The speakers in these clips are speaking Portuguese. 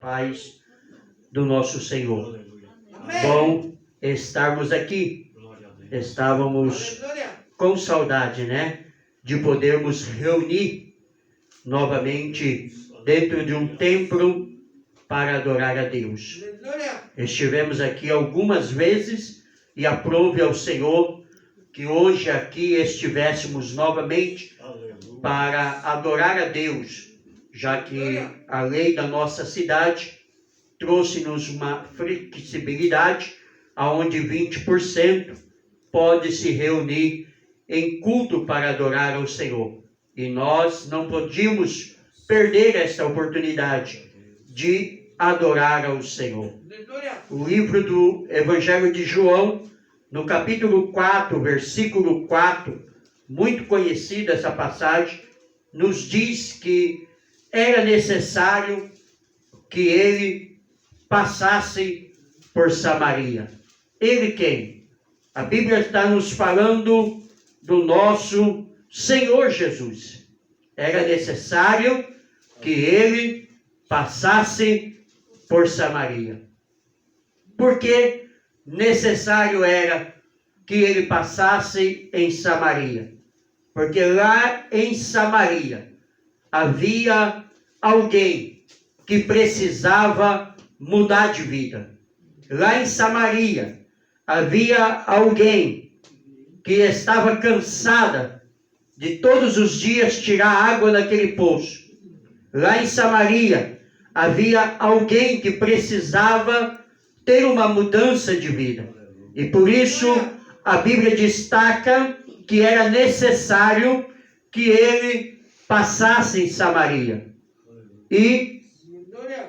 paz do nosso Senhor. Amém. Bom estarmos aqui. Estávamos com saudade, né? De podermos reunir novamente dentro de um templo para adorar a Deus. Aleluia. Estivemos aqui algumas vezes e aprove ao Senhor que hoje aqui estivéssemos novamente para adorar a Deus, já que a lei da nossa cidade trouxe-nos uma flexibilidade aonde 20% pode se reunir em culto para adorar ao Senhor. E nós não podíamos perder essa oportunidade de adorar ao Senhor. Aleluia. O livro do Evangelho de João, no capítulo 4, versículo 4, muito conhecida essa passagem, nos diz que era necessário que ele passasse por Samaria. Ele quem? A Bíblia está nos falando do nosso Senhor Jesus. Era necessário que ele passasse por Samaria. Por que necessário era que ele passasse em Samaria? Porque lá em Samaria havia alguém que precisava mudar de vida. Lá em Samaria havia alguém que estava cansada de todos os dias tirar água daquele poço. Lá em Samaria havia alguém que precisava ter uma mudança de vida. E por isso a Bíblia destaca que era necessário que ele passasse em Samaria. E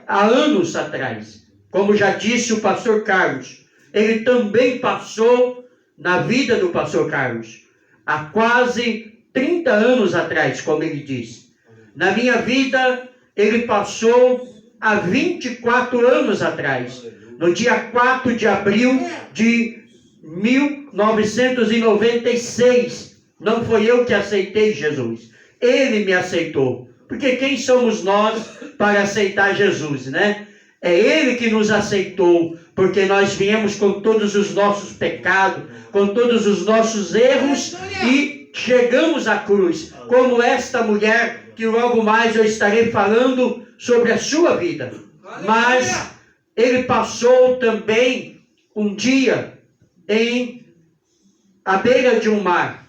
há anos atrás, como já disse o pastor Carlos, ele também passou na vida do pastor Carlos. Há quase 30 anos atrás, como ele disse. Na minha vida, ele passou há 24 anos atrás. No dia 4 de abril de 1996. Não foi eu que aceitei Jesus. Ele me aceitou. Porque quem somos nós para aceitar Jesus, né? É Ele que nos aceitou, porque nós viemos com todos os nossos pecados, com todos os nossos erros e chegamos à cruz, como esta mulher que logo mais eu estarei falando sobre a sua vida. Mas ele passou também um dia à beira de um mar,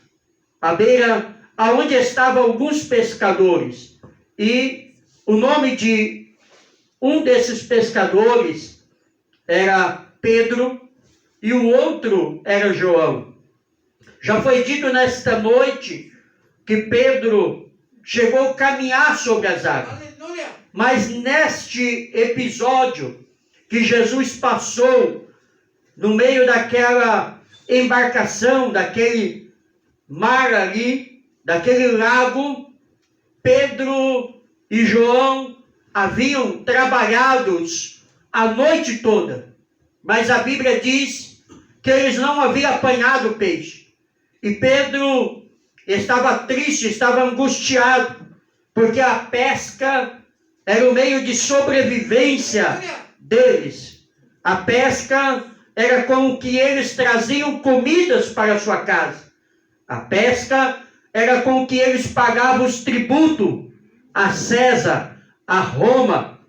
à beira aonde estavam alguns pescadores, e o nome de um desses pescadores era Pedro e o outro era João. Já foi dito nesta noite que Pedro chegou a caminhar sobre as águas. Aleluia. Mas neste episódio que Jesus passou no meio daquela embarcação, daquele mar ali, daquele lago, Pedro e João haviam trabalhado a noite toda, mas a Bíblia diz que eles não haviam apanhado peixe. E Pedro estava triste, estava angustiado, porque a pesca era o meio de sobrevivência deles. A pesca era com o que eles traziam comidas para a sua casa. A pesca era com o que eles pagavam os tributos a César, a Roma,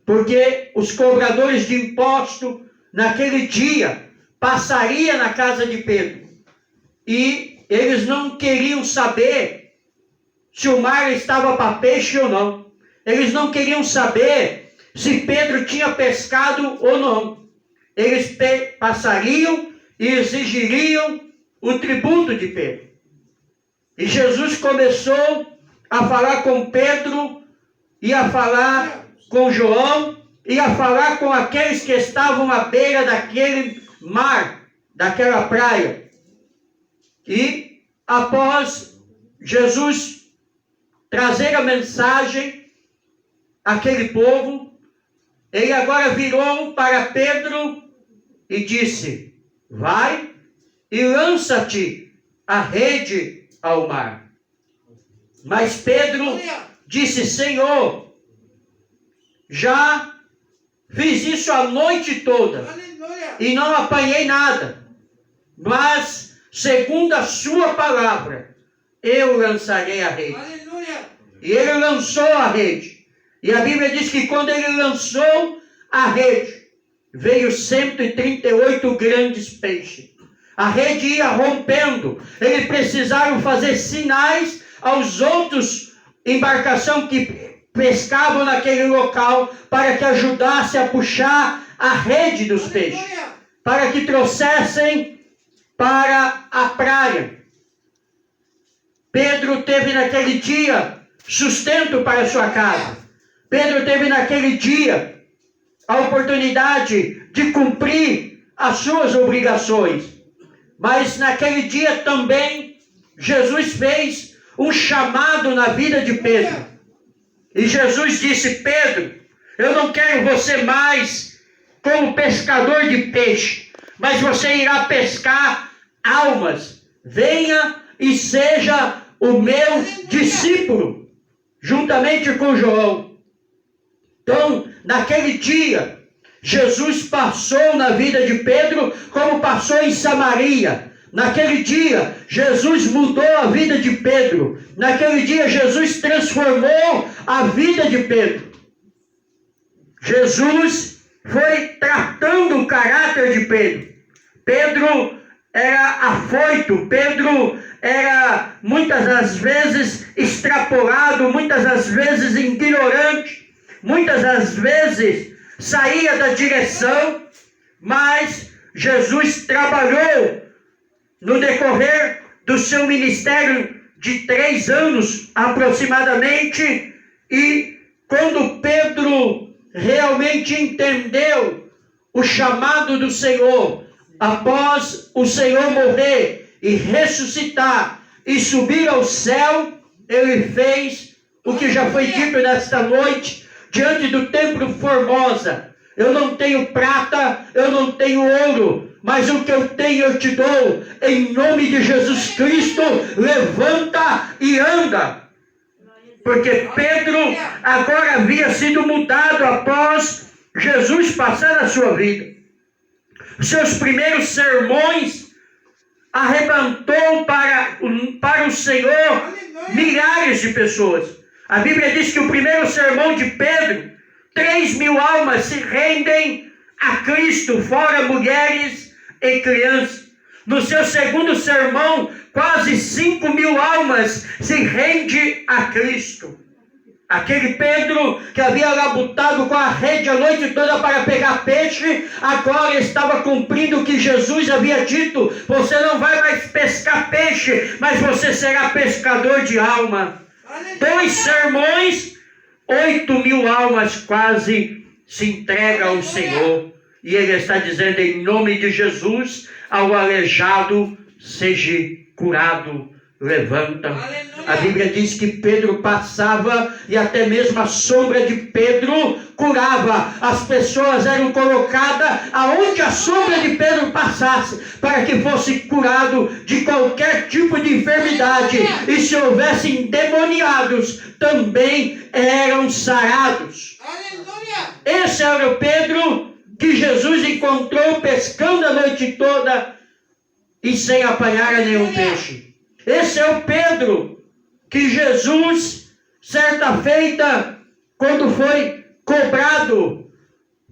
porque os cobradores de imposto naquele dia passariam na casa de Pedro. E eles não queriam saber se o mar estava para peixe ou não. Eles não queriam saber se Pedro tinha pescado ou não. Eles passariam e exigiriam o tributo de Pedro. E Jesus começou a falar com Pedro, e a falar com João, e a falar com aqueles que estavam à beira daquele mar, daquela praia. E após Jesus trazer a mensagem àquele povo, ele agora virou para Pedro e disse: vai e lança-te a rede ao mar. Mas Pedro disse: Senhor, já fiz isso a noite toda Aleluia. e não apanhei nada. Mas, segundo a sua palavra, eu lançarei a rede. Aleluia. E ele lançou a rede. E a Bíblia diz que quando ele lançou a rede, veio 138 grandes peixes. A rede ia rompendo. Eles precisaram fazer sinais aos outros embarcações que pescavam naquele local para que ajudasse a puxar a rede dos peixes, Aleluia. para que trouxessem para a praia. Pedro teve naquele dia sustento para a sua casa. Pedro teve naquele dia a oportunidade de cumprir as suas obrigações. Mas naquele dia também Jesus fez um chamado na vida de Pedro. E Jesus disse: Pedro, eu não quero você mais como pescador de peixe, mas você irá pescar almas. Venha e seja o meu discípulo, juntamente com João. Então, naquele dia, Jesus passou na vida de Pedro como passou em Samaria. Naquele dia, Jesus mudou a vida de Pedro. Naquele dia, Jesus transformou a vida de Pedro. Jesus foi tratando o caráter de Pedro. Pedro era afoito, Pedro era muitas das vezes extrapolado, muitas das vezes ignorante, muitas das vezes saía da direção, mas Jesus trabalhou no decorrer do seu ministério de 3 anos aproximadamente, e quando Pedro realmente entendeu o chamado do Senhor, após o Senhor morrer e ressuscitar e subir ao céu, ele fez o que já foi dito nesta noite, diante do templo Formosa: eu não tenho prata, eu não tenho ouro, mas o que eu tenho eu te dou, em nome de Jesus Cristo, levanta e anda. Porque Pedro agora havia sido mudado após Jesus passar a sua vida. Seus primeiros sermões arrebantou para o Senhor milhares de pessoas. A Bíblia diz que o primeiro sermão de Pedro, 3.000 almas se rendem a Cristo, fora mulheres e crianças. No seu segundo sermão, quase 5.000 almas se rendem a Cristo. Aquele Pedro que havia labutado com a rede a noite toda para pegar peixe, agora estava cumprindo o que Jesus havia dito: você não vai mais pescar peixe, mas você será pescador de alma. 2 sermões, 8.000 almas quase se entregam ao Senhor. E ele está dizendo: em nome de Jesus, ao aleijado seja curado, levanta. Aleluia. A Bíblia diz que Pedro passava e até mesmo a sombra de Pedro curava. As pessoas eram colocadas aonde a sombra de Pedro passasse, para que fosse curado de qualquer tipo de enfermidade. E se houvessem endemoniados, também eram sarados. Aleluia. Esse era o Pedro que Jesus encontrou pescando a noite toda e sem apanhar nenhum peixe. Esse é o Pedro que Jesus, certa feita, quando foi cobrado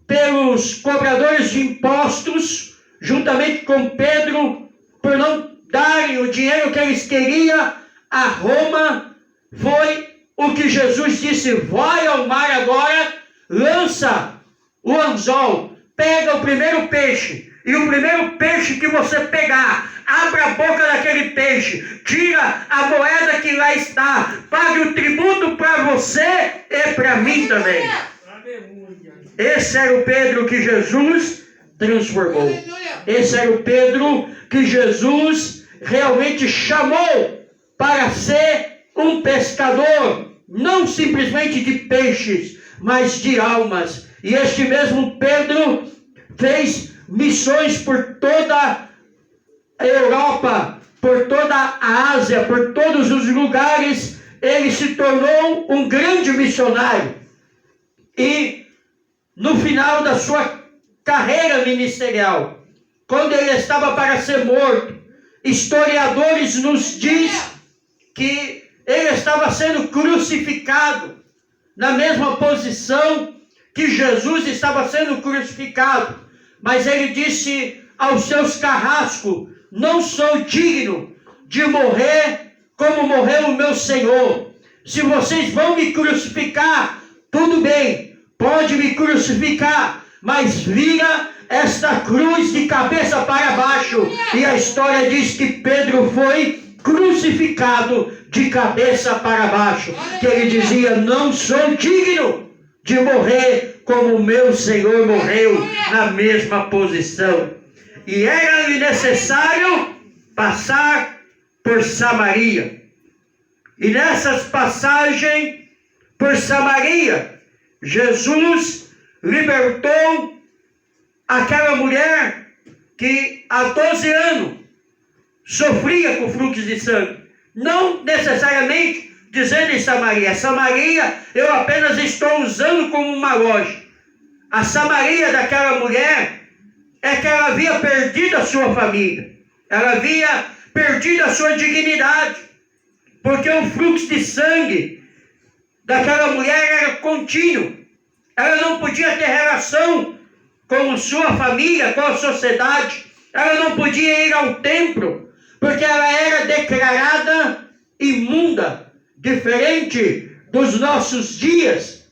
pelos cobradores de impostos, juntamente com Pedro, por não darem o dinheiro que eles queriam a Roma, foi o que Jesus disse: vai ao mar agora, lança o anzol, pega o primeiro peixe, e o primeiro peixe que você pegar, abra a boca daquele peixe, tira a moeda que lá está, pague o tributo para você e para mim também. Esse era o Pedro que Jesus transformou. Esse era o Pedro que Jesus realmente chamou para ser um pescador, não simplesmente de peixes, mas de almas. E este mesmo Pedro fez missões por toda a Europa, por toda a Ásia, por todos os lugares. Ele se tornou um grande missionário. E no final da sua carreira ministerial, quando ele estava para ser morto, historiadores nos diz que ele estava sendo crucificado na mesma posição que Jesus estava sendo crucificado. Mas ele disse aos seus carrascos: não sou digno de morrer como morreu o meu Senhor. Se vocês vão me crucificar, tudo bem, pode me crucificar, mas vira esta cruz de cabeça para baixo. E a história diz que Pedro foi crucificado de cabeça para baixo, que ele dizia: não sou digno de morrer como o meu Senhor morreu, na mesma posição. E era-lhe necessário passar por Samaria. E nessas passagens por Samaria, Jesus libertou aquela mulher que há 12 anos sofria com fluxo de sangue. Não necessariamente dizendo em Samaria. Samaria eu apenas estou usando como uma loja. A Samaria daquela mulher é que ela havia perdido a sua família. Ela havia perdido a sua dignidade. Porque o fluxo de sangue daquela mulher era contínuo. Ela não podia ter relação com sua família, com a sociedade. Ela não podia ir ao templo, porque ela era declarada imunda, diferente dos nossos dias.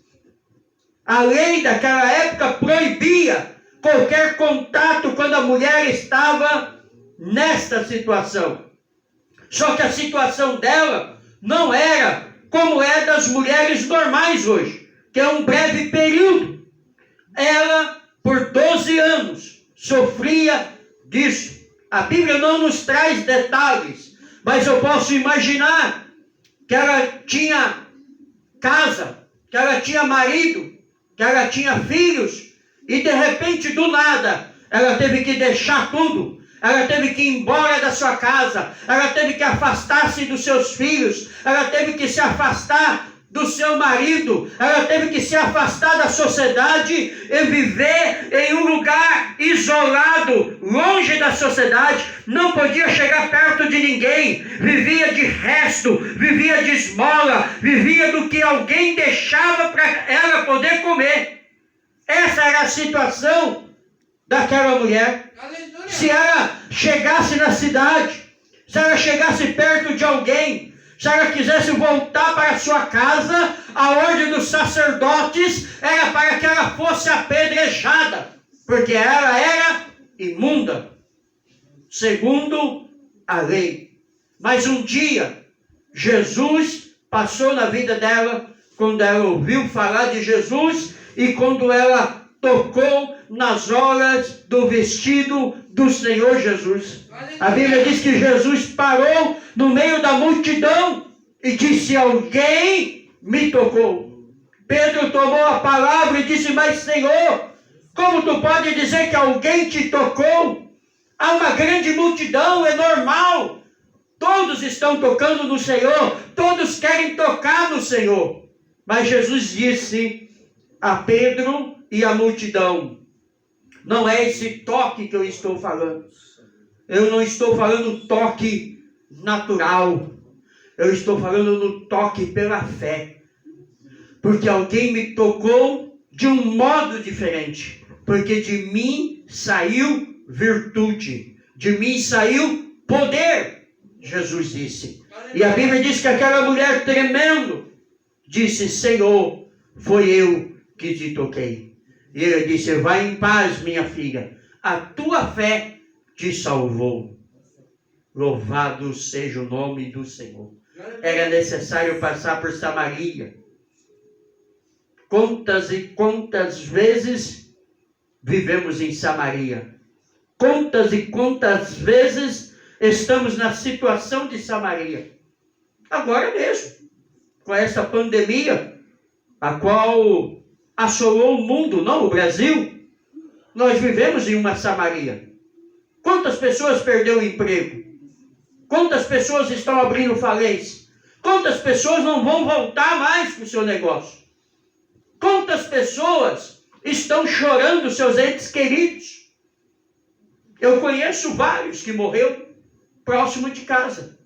A lei daquela época proibia qualquer contato quando a mulher estava nesta situação. Só que a situação dela não era como é das mulheres normais hoje, que é um breve período. Ela, por 12 anos, sofria disso. A Bíblia não nos traz detalhes, mas eu posso imaginar que ela tinha casa, que ela tinha marido, que ela tinha filhos, e de repente, do nada, ela teve que deixar tudo. Ela teve que ir embora da sua casa, ela teve que afastar-se dos seus filhos, ela teve que se afastar do seu marido, ela teve que se afastar da sociedade e viver em um lugar isolado, longe da sociedade, não podia chegar perto de ninguém, vivia de resto, vivia de esmola, vivia do que alguém deixava para ela poder comer. Essa era a situação daquela mulher. Se ela chegasse na cidade, se ela chegasse perto de alguém, se ela quisesse voltar para a sua casa, a ordem dos sacerdotes era para que ela fosse apedrejada, porque ela era imunda, segundo a lei. Mas um dia, Jesus passou na vida dela, quando ela ouviu falar de Jesus e quando ela tocou nas orlas do vestido do Senhor Jesus. A Bíblia diz que Jesus parou no meio da multidão e disse: alguém me tocou. Pedro tomou a palavra e disse: mas Senhor, como tu pode dizer que alguém te tocou? Há uma grande multidão, é normal. Todos estão tocando no Senhor, todos querem tocar no Senhor. Mas Jesus disse a Pedro e a multidão: não é esse toque que eu estou falando. Eu não estou falando toque natural. Eu estou falando no toque pela fé. Porque alguém me tocou de um modo diferente. Porque de mim saiu virtude. De mim saiu poder, Jesus disse. E a Bíblia diz que aquela mulher tremendo disse: Senhor, foi eu que te toquei. E ele disse: vai em paz, minha filha, a tua fé te salvou. Louvado seja o nome do Senhor. Era necessário passar por Samaria. Quantas e quantas vezes vivemos em Samaria? Quantas e quantas vezes estamos na situação de Samaria? Agora mesmo, com essa pandemia, a qual assolou o mundo, não o Brasil, nós vivemos em uma Samaria. Quantas pessoas perderam o emprego? Quantas pessoas estão abrindo falência? Quantas pessoas não vão voltar mais para o seu negócio? Quantas pessoas estão chorando seus entes queridos. Eu conheço vários que morreram próximo de casa.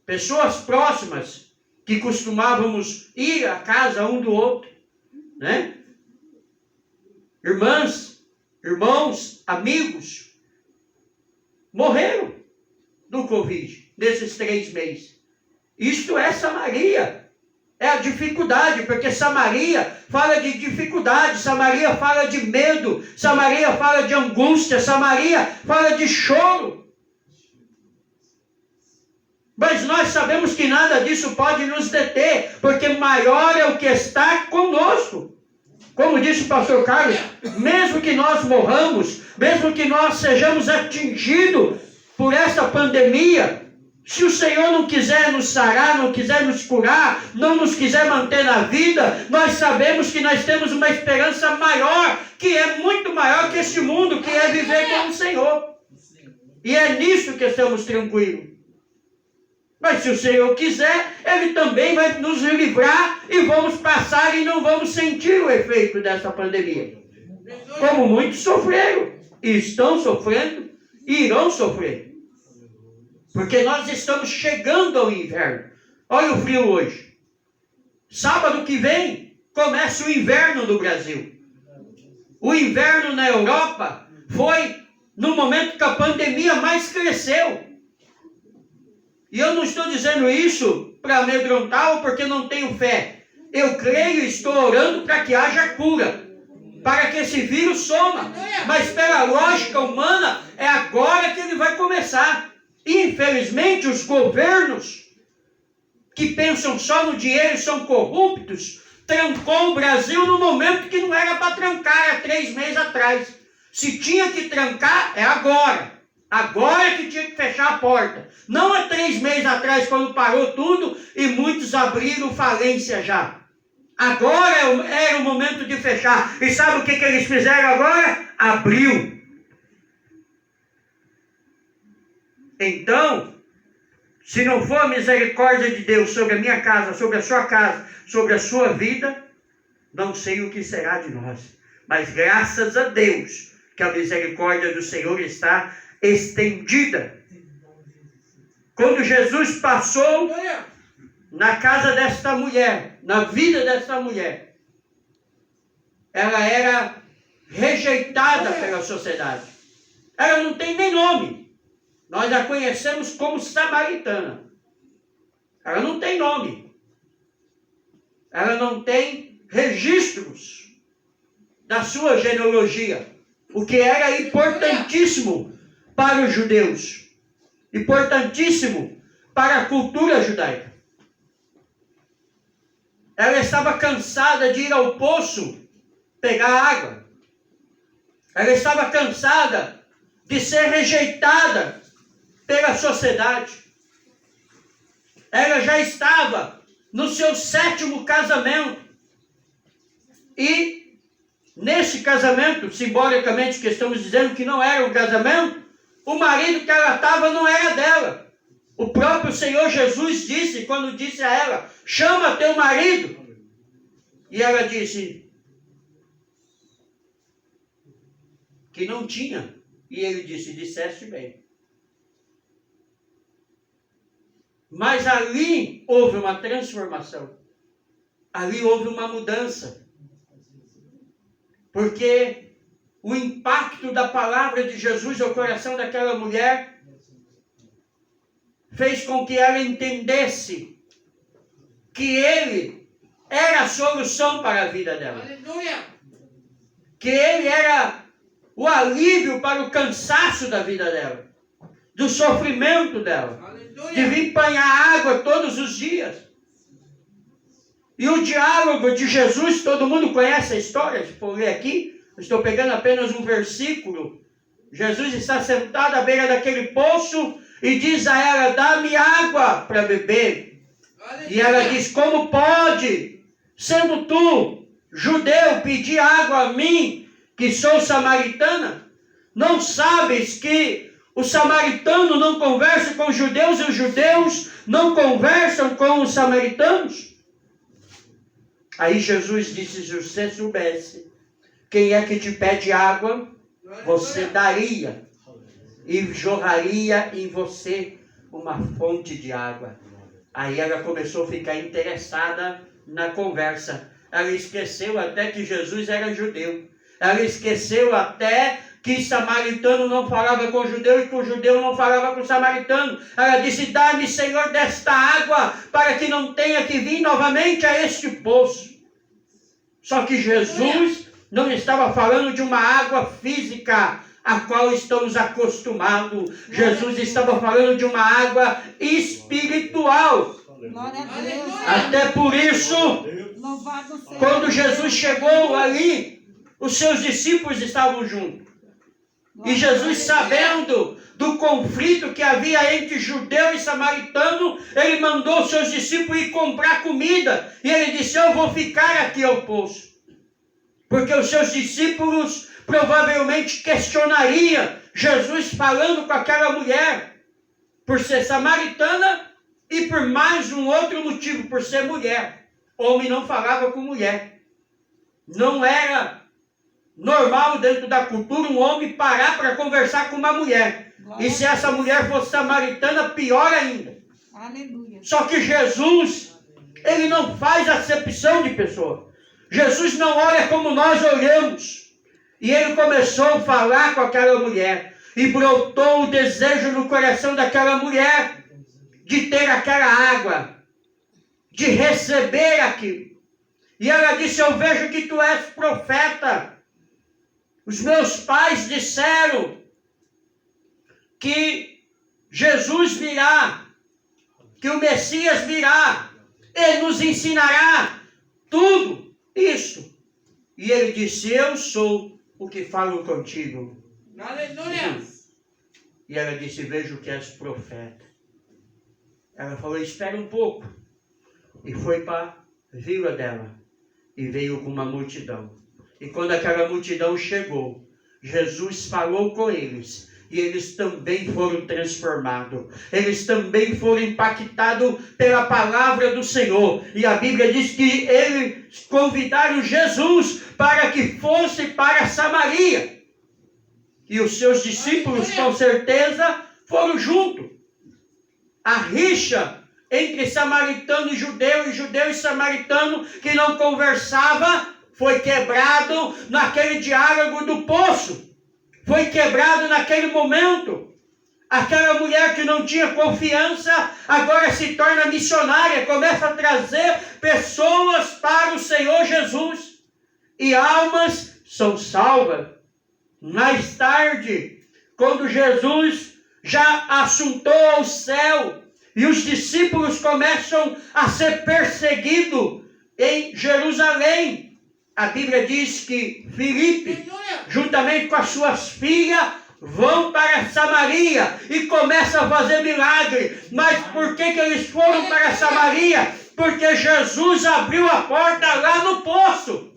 Pessoas próximas que costumávamos ir à casa um do outro, né? Irmãs, irmãos, amigos, morreram do Covid nesses 3 meses. Isto é Samaria. É a dificuldade, porque Samaria fala de dificuldade, Samaria fala de medo, Samaria fala de angústia, Samaria fala de choro. Mas nós sabemos que nada disso pode nos deter, porque maior é o que está conosco. Como disse o pastor Carlos, mesmo que nós morramos, mesmo que nós sejamos atingidos por essa pandemia, se o Senhor não quiser nos sarar, não quiser nos curar, não nos quiser manter na vida, nós sabemos que nós temos uma esperança maior, que é muito maior que este mundo, que é viver com o Senhor. E é nisso que estamos tranquilos. Mas se o Senhor quiser, Ele também vai nos livrar e vamos passar e não vamos sentir o efeito dessa pandemia. Como muitos sofreram, e estão sofrendo, e irão sofrer. Porque nós estamos chegando ao inverno. Olha o frio hoje. Sábado que vem, começa o inverno no Brasil. O inverno na Europa foi no momento que a pandemia mais cresceu. E eu não estou dizendo isso para amedrontar ou porque não tenho fé. Eu creio e estou orando para que haja cura, para que esse vírus soma. Mas pela lógica humana, é agora que ele vai começar. Infelizmente, os governos que pensam só no dinheiro e são corruptos, trancou o Brasil no momento que não era para trancar, há 3 meses atrás. Se tinha que trancar, é agora. Agora é que tinha que fechar a porta. Não há 3 meses atrás, quando parou tudo e muitos abriram falência já. Agora era o momento de fechar. E sabe o que eles fizeram agora? Abriu. Então, se não for a misericórdia de Deus sobre a minha casa, sobre a sua casa, sobre a sua vida, não sei o que será de nós. Mas graças a Deus que a misericórdia do Senhor está estendida. Quando Jesus passou na casa desta mulher, na vida desta mulher, ela era rejeitada pela sociedade. Ela não tem nem nome. Nós a conhecemos como samaritana. Ela não tem nome. Ela não tem registros da sua genealogia. O que era importantíssimo para os judeus. Importantíssimo para a cultura judaica. Ela estava cansada de ir ao poço pegar água. Ela estava cansada de ser rejeitada pela sociedade. Ela já estava no seu 7º casamento. E nesse casamento, simbolicamente que estamos dizendo que não era um casamento, o marido que ela estava não era dela. O próprio Senhor Jesus disse, quando disse a ela, chama teu marido. E ela disse que não tinha. E ele disse, disseste bem. Mas ali houve uma transformação. Ali houve uma mudança. Porque o impacto da palavra de Jesus ao coração daquela mulher fez com que ela entendesse que Ele era a solução para a vida dela. Aleluia! Que Ele era o alívio para o cansaço da vida dela, do sofrimento dela. Aleluia! De vir apanhar água todos os dias. E o diálogo de Jesus, todo mundo conhece a história, se for ler aqui, eu estou pegando apenas um versículo. Jesus está sentado à beira daquele poço e diz a ela, dá-me água para beber. Aleluia. E ela diz, como pode, sendo tu, judeu, pedir água a mim, que sou samaritana? Não sabes que o samaritano não conversa com os judeus e os judeus não conversam com os samaritanos? Aí Jesus disse, se você soubesse quem é que te pede água, você daria e jorraria em você uma fonte de água. Aí ela começou a ficar interessada na conversa. Ela esqueceu até que Jesus era judeu. Ela esqueceu até que samaritano não falava com judeu e que o judeu não falava com samaritano. Ela disse: dá-me, Senhor, desta água, para que não tenha que vir novamente a este poço. Só que Jesus não estava falando de uma água física, a qual estamos acostumados. Jesus estava falando de uma água espiritual. Glória a Deus. Até por isso, Louvado seja quando Jesus chegou ali, os seus discípulos estavam juntos. E Jesus, sabendo do conflito que havia entre judeu e samaritano, ele mandou seus discípulos ir comprar comida. E ele disse: eu vou ficar aqui ao poço. Porque os seus discípulos provavelmente questionariam Jesus falando com aquela mulher, por ser samaritana e por mais um outro motivo, por ser mulher. Homem não falava com mulher. Não era normal dentro da cultura um homem parar para conversar com uma mulher. E se essa mulher fosse samaritana, pior ainda. Aleluia. Só que Jesus, ele não faz acepção de pessoa. Jesus não olha como nós olhamos. E ele começou a falar com aquela mulher. E brotou o desejo no coração daquela mulher de ter aquela água, de receber aquilo. E ela disse: eu vejo que tu és profeta. Os meus pais disseram que Jesus virá, que o Messias virá, ele nos ensinará tudo isso. E ele disse: eu sou o que falo contigo. Aleluia. E ela disse: vejo que és profeta. Ela falou: espera um pouco. E foi para a vila dela. E veio com uma multidão. E quando aquela multidão chegou, Jesus falou com eles. E eles também foram transformados. Eles também foram impactados pela palavra do Senhor. E a Bíblia diz que eles convidaram Jesus para que fosse para Samaria. E os seus discípulos, com certeza, foram juntos. A rixa entre samaritano e judeu e samaritano que não conversava, foi quebrado naquele diálogo do poço. Foi quebrado naquele momento. Aquela mulher que não tinha confiança, agora se torna missionária, começa a trazer pessoas para o Senhor Jesus. E almas são salvas. Mais tarde, quando Jesus já assuntou ao céu, e os discípulos começam a ser perseguidos em Jerusalém, a Bíblia diz que Filipe, juntamente com as suas filhas, vão para Samaria e começam a fazer milagre. Mas por que eles foram para Samaria? Porque Jesus abriu a porta lá no poço.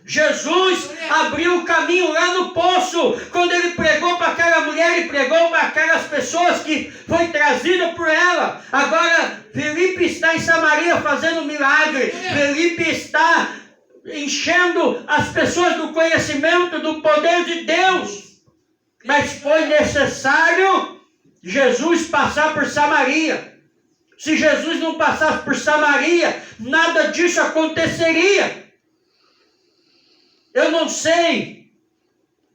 Jesus abriu o caminho lá no poço. Quando ele pregou para aquela mulher, ele pregou para aquelas pessoas que foi trazida por ela. Agora, Filipe está em Samaria fazendo milagre. Filipe está enchendo as pessoas do conhecimento do poder de Deus. Mas foi necessário Jesus passar por Samaria. Se Jesus não passasse por Samaria, nada disso aconteceria. Eu não sei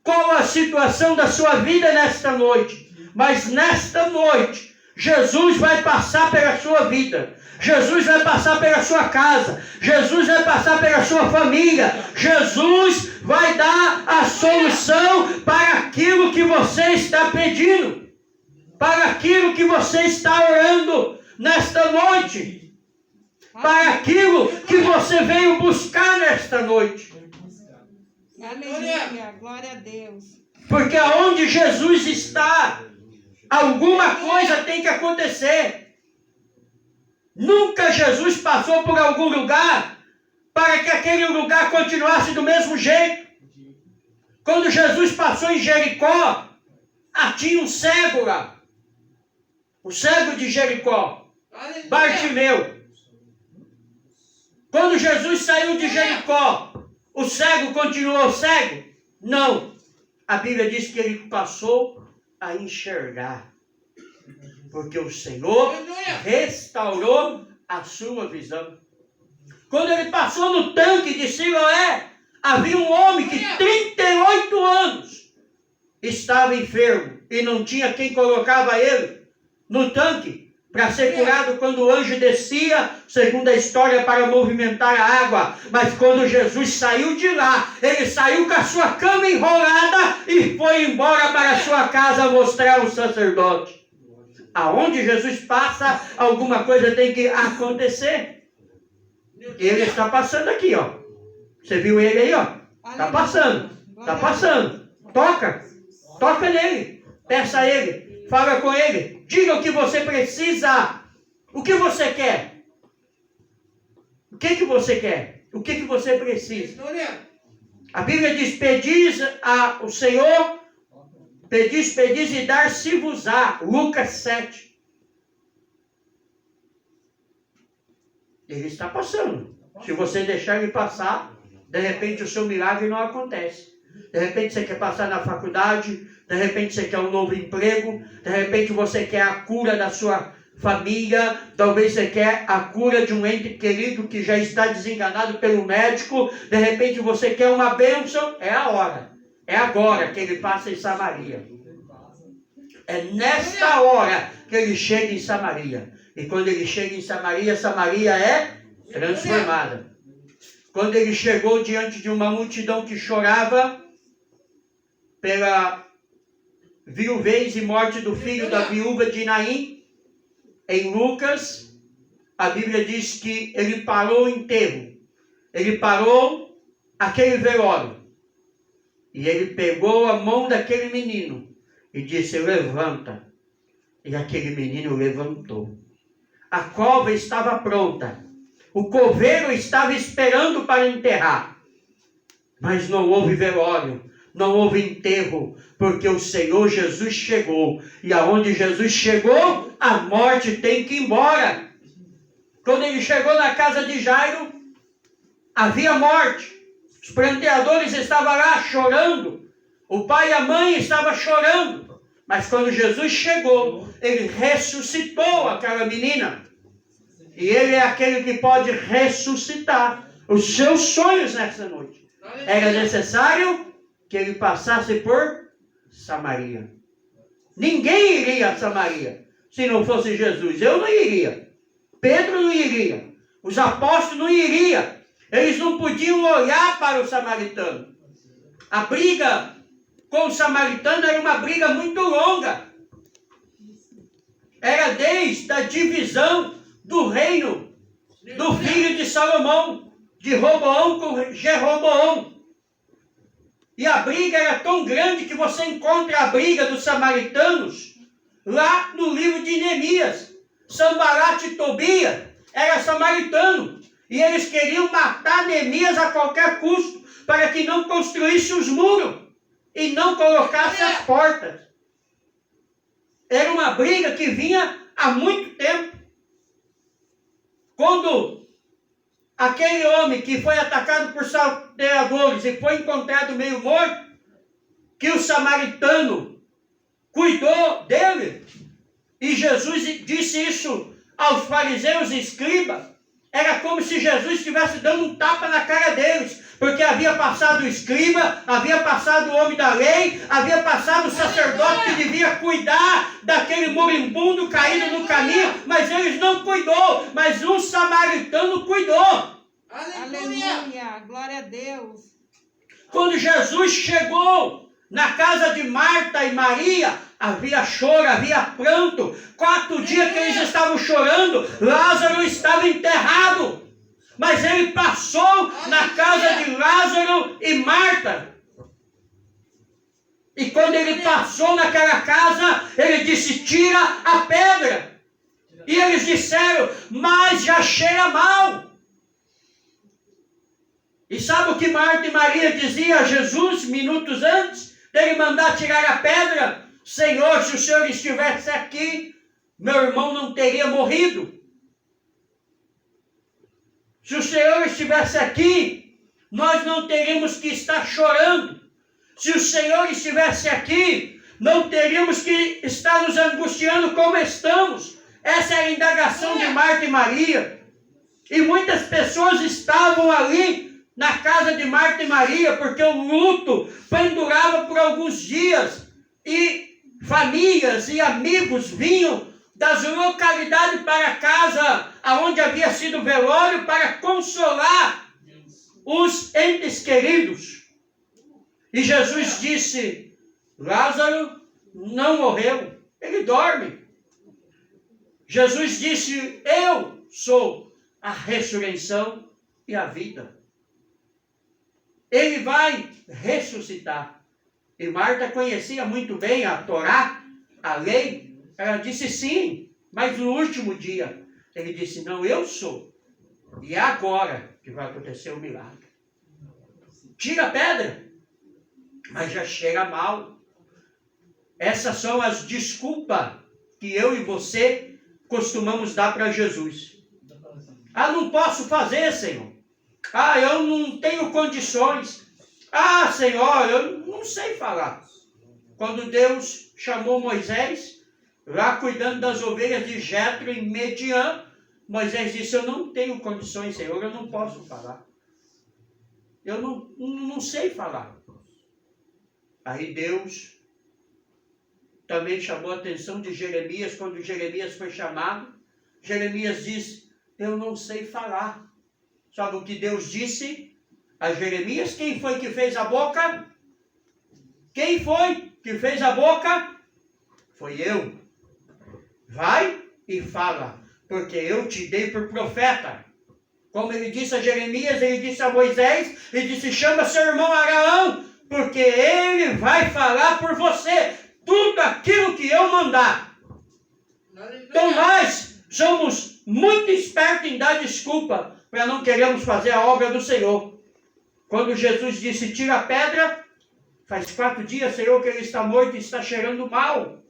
qual a situação da sua vida nesta noite, mas nesta noite, Jesus vai passar pela sua vida. Jesus vai passar pela sua casa. Jesus vai passar pela sua família. Jesus vai dar a solução para aquilo que você está pedindo, para aquilo que você está orando nesta noite, para aquilo que você veio buscar nesta noite. Aleluia, glória a Deus. Porque aonde Jesus está, alguma coisa tem que acontecer. Nunca Jesus passou por algum lugar para que aquele lugar continuasse do mesmo jeito. Quando Jesus passou em Jericó, tinha um cego lá. O cego de Jericó, Bartimeu. Quando Jesus saiu de Jericó, O cego continuou cego? Não. A Bíblia diz que ele passou a enxergar. Porque o Senhor restaurou a sua visão. Quando ele passou no tanque de Siloé, havia um homem que 38 anos estava enfermo e não tinha quem colocava ele no tanque para ser curado quando o anjo descia, segundo a história, para movimentar a água. Mas quando Jesus saiu de lá, ele saiu com a sua cama enrolada e foi embora para a sua casa mostrar ao sacerdote. Aonde Jesus passa, alguma coisa tem que acontecer. Ele está passando aqui, ó. Você viu ele aí, ó? Está passando. Está passando. Toca nele. Peça a ele. Fala com ele. Diga o que você precisa. O que você quer? O que você quer? O que você precisa? A Bíblia diz: pedis ao Senhor, pedis e dar-se-vos-á. Lucas 7. Ele está passando. Se você deixar ele passar, de repente o seu milagre não acontece. De repente você quer passar na faculdade, de repente você quer um novo emprego, de repente você quer a cura da sua família, talvez você quer a cura de um ente querido que já está desenganado pelo médico, de repente você quer uma bênção. É a hora, é agora que ele passa em Samaria. É nesta hora que ele chega em Samaria. E quando ele chega em Samaria, Samaria é transformada. Quando ele chegou diante de uma multidão que chorava pela viuvez e morte do filho da viúva de Naim, em Lucas, a Bíblia diz que ele parou o enterro. Ele parou aquele velório. E ele pegou a mão daquele menino e disse: levanta. E aquele menino levantou. A cova estava pronta. O coveiro estava esperando para enterrar. Mas não houve velório, não houve enterro, porque o Senhor Jesus chegou. E aonde Jesus chegou, a morte tem que ir embora. Quando ele chegou na casa de Jairo, havia morte. Os pranteadores estavam lá chorando. O pai e a mãe estavam chorando. Mas quando Jesus chegou, ele ressuscitou aquela menina. E ele é aquele que pode ressuscitar os seus sonhos nessa noite. Era necessário que ele passasse por Samaria. Ninguém iria a Samaria se não fosse Jesus. Eu não iria. Pedro não iria. Os apóstolos não iriam. Eles não podiam olhar para o samaritano. A briga com o samaritano era uma briga muito longa. Era desde a divisão do reino do filho de Salomão, de Roboão com Jeroboão. E a briga era tão grande que você encontra a briga dos samaritanos lá no livro de Neemias. Sanbalat e Tobias era samaritano. E eles queriam matar Neemias a qualquer custo, para que não construísse os muros e não colocasse as portas. Era uma briga que vinha há muito tempo. Quando aquele homem que foi atacado por salteadores e foi encontrado meio morto, que o samaritano cuidou dele, e Jesus disse isso aos fariseus e escribas, era como se Jesus estivesse dando um tapa na cara deles, porque havia passado o escriba, havia passado o homem da lei, havia passado o sacerdote que devia cuidar daquele moribundo caído no caminho, mas eles não cuidou, mas um samaritano cuidou. Aleluia, glória a Deus. Quando Jesus chegou na casa de Marta e Maria, havia choro, havia pranto. 4 dias que eles estavam chorando, Lázaro estava enterrado. Mas ele passou na casa de Lázaro e Marta. E quando ele passou naquela casa, ele disse: tira a pedra. E eles disseram: mas já cheira mal. E sabe o que Marta e Maria diziam a Jesus minutos antes dele mandar tirar a pedra? Senhor, se o Senhor estivesse aqui, meu irmão não teria morrido. Se o Senhor estivesse aqui, nós não teríamos que estar chorando. Se o Senhor estivesse aqui, não teríamos que estar nos angustiando como estamos. Essa é a indagação de Marta e Maria. E muitas pessoas estavam ali na casa de Marta e Maria, porque o luto pendurava por alguns dias. E famílias e amigos vinham das localidades para a casa onde havia sido o velório para consolar os entes queridos. E Jesus disse: Lázaro não morreu, ele dorme. Jesus disse: eu sou a ressurreição e a vida. Ele vai ressuscitar. E Marta conhecia muito bem a Torá, a lei. Ela disse sim, mas no último dia. Ele disse: não, eu sou. E é agora que vai acontecer o milagre. Tira a pedra, mas já cheira mal. Essas são as desculpas que eu e você costumamos dar para Jesus. Ah, não posso fazer, Senhor. Ah, eu não tenho condições. Ah, Senhor, eu não sei falar. Quando Deus chamou Moisés, lá cuidando das ovelhas de Jetro em Midian, Moisés disse: eu não tenho condições, Senhor, eu não posso falar. Eu não sei falar. Aí Deus também chamou a atenção de Jeremias. Quando Jeremias foi chamado, Jeremias disse: eu não sei falar. Sabe o que Deus disse a Jeremias? Quem foi que fez a boca? Quem foi que fez a boca? Foi eu. Vai e fala, porque eu te dei por profeta. Como ele disse a Jeremias, ele disse a Moisés, ele disse: chama seu irmão Araão, porque ele vai falar por você tudo aquilo que eu mandar. Então nós somos muito espertos em dar desculpa para não queremos fazer a obra do Senhor. Quando Jesus disse: tira a pedra, faz 4 dias, Senhor, que ele está morto e está cheirando mal.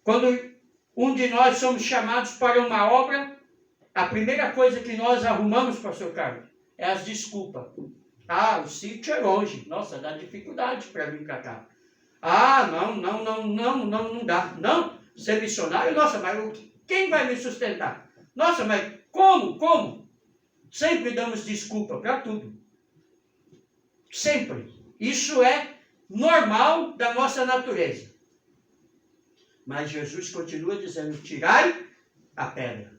Quando um de nós somos chamados para uma obra, a primeira coisa que nós arrumamos, pastor Carlos, é as desculpas. Ah, o sítio é longe. Nossa, dá dificuldade para vir para cá. Ah, não dá. Não, ser missionário, nossa, mas quem vai me sustentar? Nossa, mas como? Sempre damos desculpa para tudo. Sempre. Isso é normal da nossa natureza. Mas Jesus continua dizendo: tirai a pedra.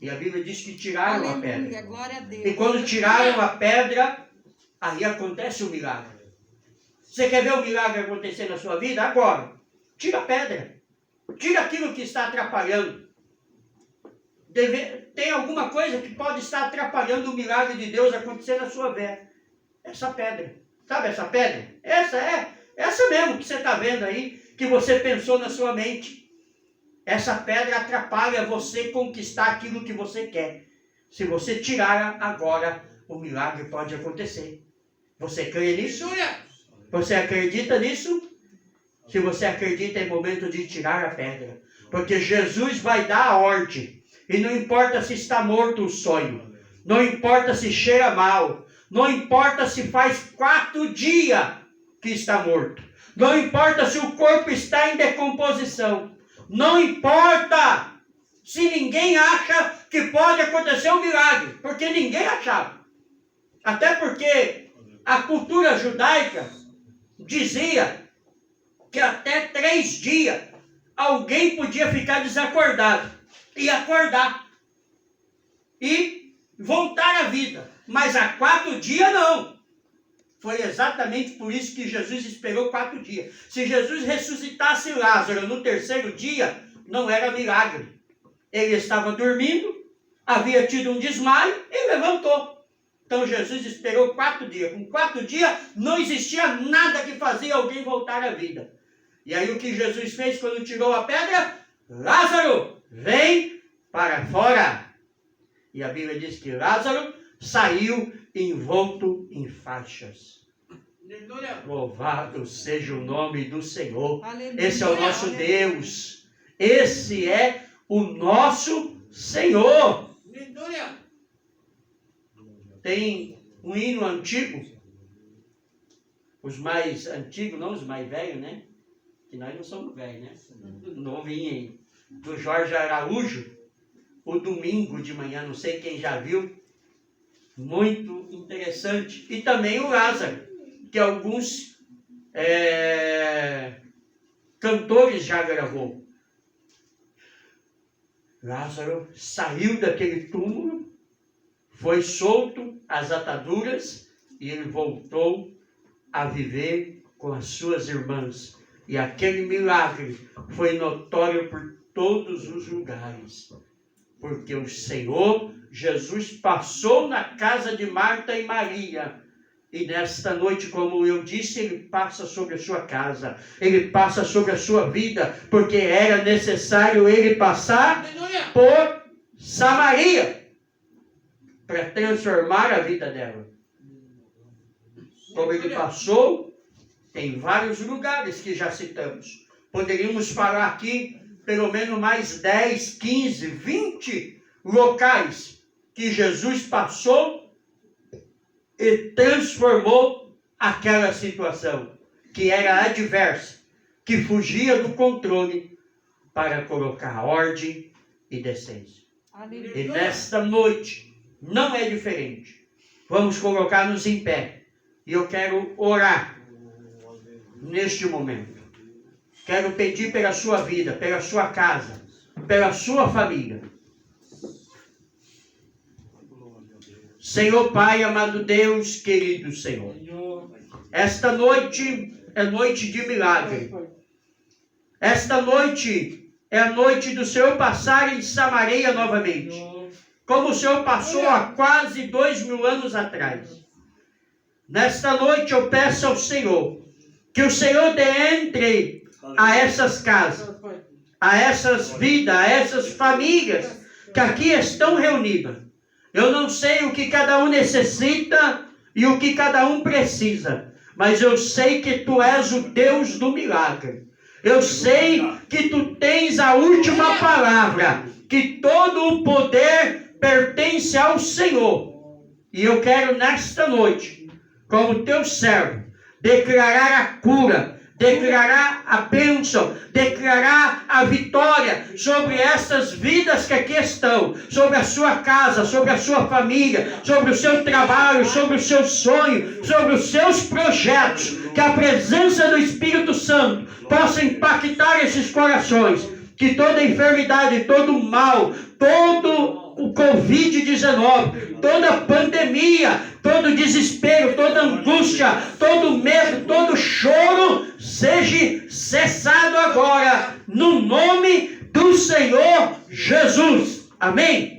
E a Bíblia diz que tiraram a pedra. Glória a Deus. E quando tiraram a pedra, aí acontece o milagre. Você quer ver o milagre acontecer na sua vida? Agora. Tira a pedra. Tira aquilo que está atrapalhando. Tem alguma coisa que pode estar atrapalhando o milagre de Deus acontecer na sua vida. Essa pedra. Sabe essa pedra? Essa mesmo que você está vendo aí, que você pensou na sua mente. Essa pedra atrapalha você conquistar aquilo que você quer. Se você tirar agora, o milagre pode acontecer. Você crê nisso? Você acredita nisso? Se você acredita, é momento de tirar a pedra. Porque Jesus vai dar a ordem. E não importa se está morto o sonho. Não importa se cheira mal. Não importa se faz 4 dias que está morto. Não importa se o corpo está em decomposição. Não importa se ninguém acha que pode acontecer um milagre. Porque ninguém achava. Até porque a cultura judaica dizia que até 3 dias alguém podia ficar desacordado e acordar e voltar à vida. Mas há 4 dias não. Foi exatamente por isso que Jesus esperou 4 dias. Se Jesus ressuscitasse Lázaro no 3º dia, não era milagre. Ele estava dormindo, havia tido um desmaio e levantou. Então Jesus esperou 4 dias. Com 4 dias não existia nada que fazia alguém voltar à vida. E aí o que Jesus fez quando tirou a pedra? Lázaro, vem para fora. E a Bíblia diz que Lázaro saiu envolto em faixas. Louvado seja o nome do Senhor. Aleluia. Esse é o nosso Deus. Esse é o nosso Senhor. tem um hino antigo, os mais antigos, não os mais velhos, né? Que nós não somos velhos, né? Novinho aí. Do Jorge Araújo, o domingo de manhã, não sei quem já viu, muito interessante. E também o Lázaro, que alguns cantores já gravou. Lázaro saiu daquele túmulo, foi solto as ataduras e ele voltou a viver com as suas irmãs. E aquele milagre foi notório por todos os lugares, porque o Senhor Jesus passou na casa de Marta e Maria. E nesta noite, como eu disse, Ele passa sobre a sua casa, Ele passa sobre a sua vida, porque era necessário Ele passar por Samaria para transformar a vida dela. Como Ele passou em vários lugares que já citamos. Poderíamos falar aqui pelo menos mais 10, 15, 20 locais que Jesus passou e transformou aquela situação que era adversa, que fugia do controle, para colocar ordem e decência. Aleluia. E nesta noite não é diferente. Vamos colocar-nos em pé. E eu quero orar neste momento. Quero pedir pela sua vida, pela sua casa, pela sua família. Senhor Pai, amado Deus, querido Senhor, esta noite é noite de milagre. Esta noite é a noite do Senhor passar em Samaria novamente, como o Senhor passou há quase 2000 anos atrás. Nesta noite eu peço ao Senhor que o Senhor dê entre a essas casas, a essas vidas, a essas famílias que aqui estão reunidas. Eu não sei o que cada um necessita e o que cada um precisa, mas eu sei que Tu és o Deus do milagre. Eu sei que Tu tens a última palavra, que todo o poder pertence ao Senhor. E eu quero nesta noite, como Teu servo, declarar a cura, declarar a bênção, declarar a vitória sobre essas vidas que aqui estão, sobre a sua casa, sobre a sua família, sobre o seu trabalho, sobre o seu sonho, sobre os seus projetos. Que a presença do Espírito Santo possa impactar esses corações. Que toda enfermidade, todo mal, todo o Covid-19, toda pandemia, todo desespero, toda angústia, todo medo, todo choro, seja cessado agora, no nome do Senhor Jesus. Amém?